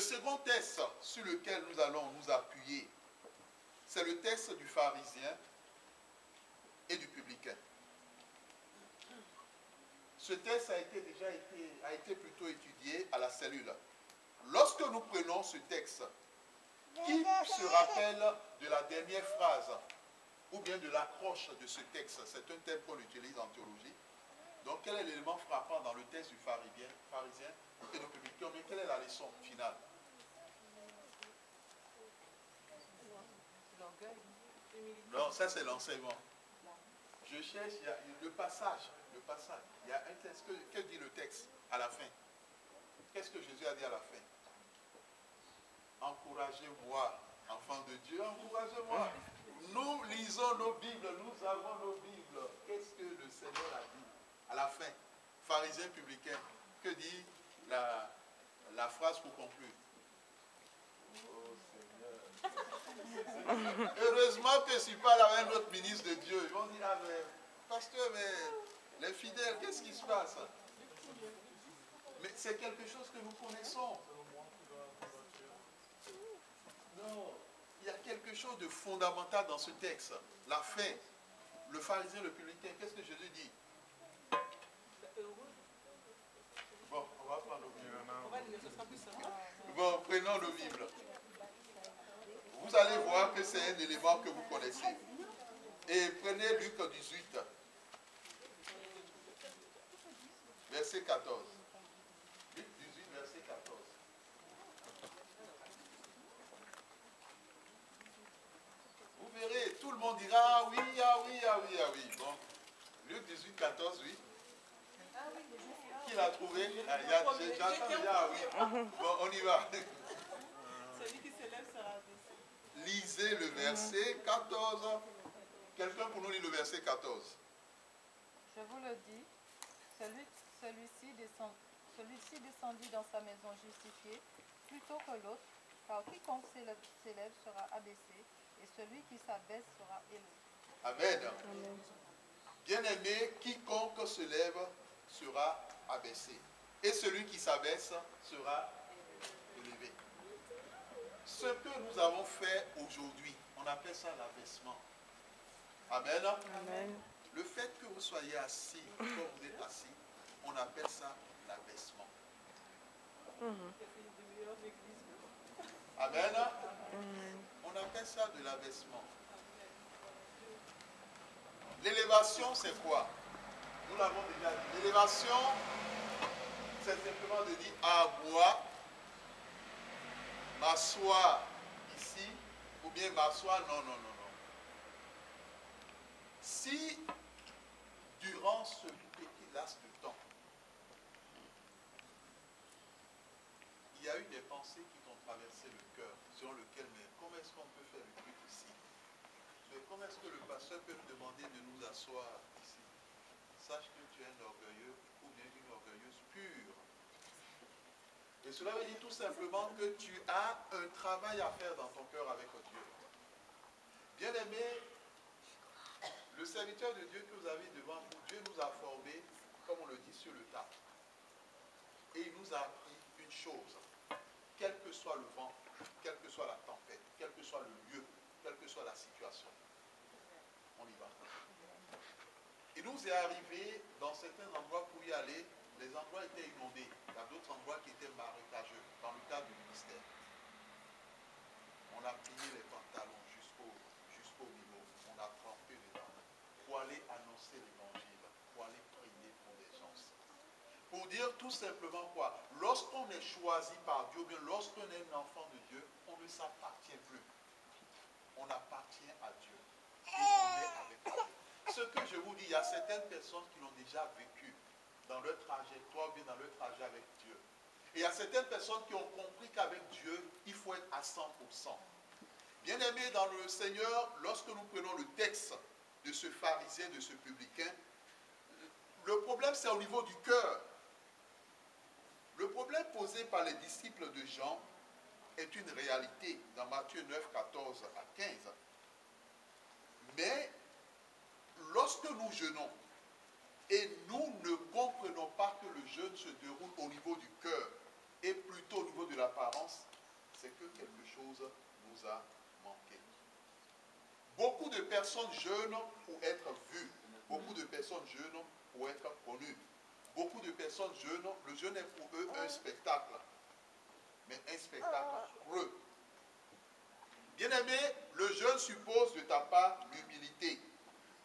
second texte sur lequel nous allons nous appuyer, c'est le texte du pharisien et du publicain. Ce texte a été plutôt étudié à la cellule. Lorsque nous prenons ce texte, qui se rappelle de la dernière phrase ou bien de l'accroche de ce texte? C'est un terme qu'on utilise en théologie. Donc, quel est l'élément frappant dans le texte du pharisien et du publicain? Mais quelle est la leçon finale? Non, ça c'est l'enseignement. Je cherche, il y a le passage. Il y a un texte. Que dit le texte à la fin? Qu'est-ce que Jésus a dit à la fin? Encouragez-moi, enfants de Dieu, encouragez-moi. Nous lisons nos Bibles, nous avons nos Bibles. Qu'est-ce que le Seigneur a dit à la fin? Pharisien publicain, que dit la phrase pour conclure? Oh Seigneur. Heureusement que je ne suis pas là avec notre ministre de Dieu. Ils vont dire, ah mais, pasteur, mais les fidèles, qu'est-ce qui se passe? Mais c'est quelque chose que nous connaissons. Non, il y a quelque chose de fondamental dans ce texte. La fin, le pharisien, le publicain, qu'est-ce que Jésus dit? Bon, on va prendre nos Bibles. Bon, prenons nos Bibles. Vous allez voir que c'est un élément que vous connaissez. Et prenez Luc 18, verset 14. Luc 18, verset 14. Vous verrez, tout le monde dira, ah oui, ah oui, ah oui, ah oui. Bon, Luc 18, 14, oui. Qui l'a trouvé? J'entends déjà, ah oui. Bon, on y va. Celui qui s'élève sera abaissé. Lisez le verset 14. Quelqu'un pour nous lire le verset 14. Je vous le dis, celui-ci descendit dans sa maison justifié plutôt que l'autre, car quiconque s'élève sera abaissé, et celui qui s'abaisse sera élevé. Amen. Bien-aimé, quiconque se lève sera abaissé, et celui qui s'abaisse sera élevé. Ce que nous avons fait aujourd'hui, on appelle ça l'abaissement. Amen. Amen. Le fait que vous soyez assis, comme vous êtes assis, on appelle ça l'abaissement. Amen. On appelle ça de l'abaissement. L'élévation, c'est quoi? Nous l'avons déjà dit. L'élévation, c'est simplement de dire à moi, m'asseoir ici, ou bien m'asseoir, non, non, non, non. Si, durant ce petit laps de temps, il y a eu des pensées qui t'ont traversé le cœur, sur lequel, mais comment est-ce qu'on peut faire le culte ici? Mais comment est-ce que le pasteur peut nous demander de nous asseoir ici? Sache que tu es un orgueilleux ou bien une orgueilleuse pure. Et cela veut dire tout simplement que tu as un travail à faire dans ton cœur avec Dieu. Bien-aimé, le serviteur de Dieu que vous avez devant vous, Dieu nous a formés, comme on le dit, sur le tas. Et il nous a appris une chose. Quel que soit le vent, quelle que soit la tempête, quel que soit le lieu, quelle que soit la situation, on y va. Il nous est arrivé dans certains endroits pour y aller, les endroits étaient inondés. Il y a d'autres endroits qui étaient marécageux dans le cadre du ministère. On a plié les pantalons jusqu'au niveau. On a trempé dedans pour aller annoncer l'évangile, pour aller prier pour les gens. Pour dire tout simplement quoi? Lorsqu'on est choisi par Dieu, bien lorsqu'on est un enfant de Dieu, on ne s'appartient plus. On appartient à Dieu. Et on est avec Dieu. Ce que je vous dis, il y a certaines personnes qui l'ont déjà vécu dans leur trajectoire, bien dans leur trajet avec Dieu. Et il y a certaines personnes qui ont compris qu'avec Dieu, il faut être à 100%. Bien-aimés dans le Seigneur, lorsque nous prenons le texte de ce pharisien, de ce publicain, le problème c'est au niveau du cœur. Le problème posé par les disciples de Jean est une réalité dans Matthieu 9, 14 à 15. Mais lorsque nous jeûnons et nous ne comprenons pas que le jeûne se déroule au niveau du cœur et plutôt au niveau de l'apparence, chose nous a manqué. Beaucoup de personnes jeûnent pour être vues. Beaucoup de personnes jeûnent pour être connues. Beaucoup de personnes jeûnent, le jeûne est pour eux un spectacle. Mais un spectacle creux. Bien-aimé, le jeûne suppose de ta part l'humilité.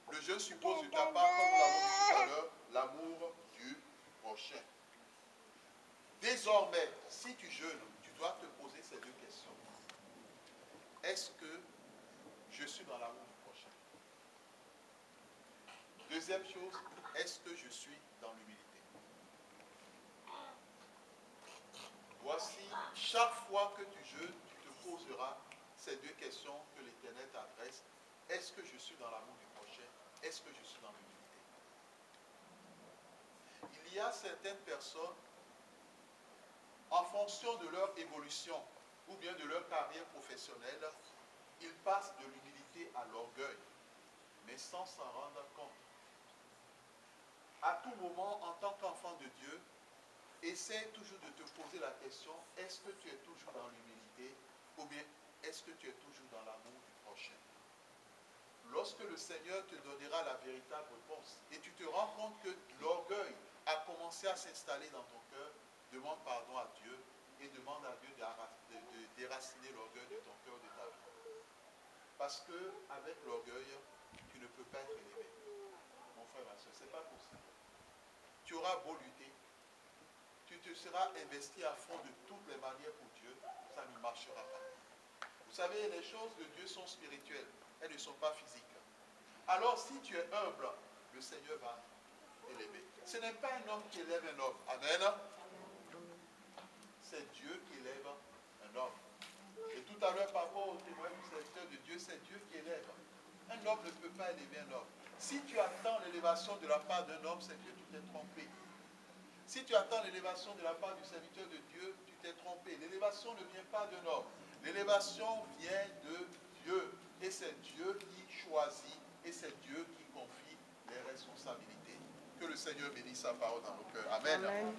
Le jeûne suppose de ta part, comme nous l'avons dit tout à l'heure, l'amour du prochain. Désormais, si tu jeûnes, tu dois te poser ces deux questions. Est-ce que je suis dans l'amour du prochain? Deuxième chose, est-ce que je suis dans l'humilité? Voici, chaque fois que tu jeûnes, tu te poseras ces deux questions que l'Éternel t'adresse. Est-ce que je suis dans l'amour du prochain? Est-ce que je suis dans l'humilité? Il y a certaines personnes, en fonction de leur évolution ou bien de leur carrière professionnelle, ils passent de l'humilité à l'orgueil, mais sans s'en rendre compte. À tout moment, en tant qu'enfant de Dieu, essaie toujours de te poser la question, est-ce que tu es toujours dans l'humilité ou bien est-ce que tu es toujours dans l'amour du prochain? Lorsque le Seigneur te donnera la véritable réponse et tu te rends compte que l'orgueil a commencé à s'installer dans ton cœur, demande pardon à Dieu et demande à Dieu de déraciner l'orgueil de ton cœur, de ta vie. Parce qu'avec l'orgueil, tu ne peux pas être élevé. Mon frère, ma soeur, ce n'est pas possible. Tu auras beau lutter, tu te seras investi à fond de toutes les manières pour Dieu, ça ne marchera pas. Vous savez, les choses de Dieu sont spirituelles, elles ne sont pas physiques. Alors, si tu es humble, le Seigneur va t'élever. Ce n'est pas un homme qui élève un homme. Amen. C'est Dieu qui élève un homme. Et tout à l'heure, par rapport au témoin du serviteur de Dieu, c'est Dieu qui élève. Un homme ne peut pas élever un homme. Si tu attends l'élévation de la part d'un homme, c'est que tu t'es trompé. Si tu attends l'élévation de la part du serviteur de Dieu, tu t'es trompé. L'élévation ne vient pas d'un homme. L'élévation vient de Dieu. Et c'est Dieu qui choisit et c'est Dieu qui confie les responsabilités. Que le Seigneur bénisse sa parole dans nos cœurs. Amen. Amen.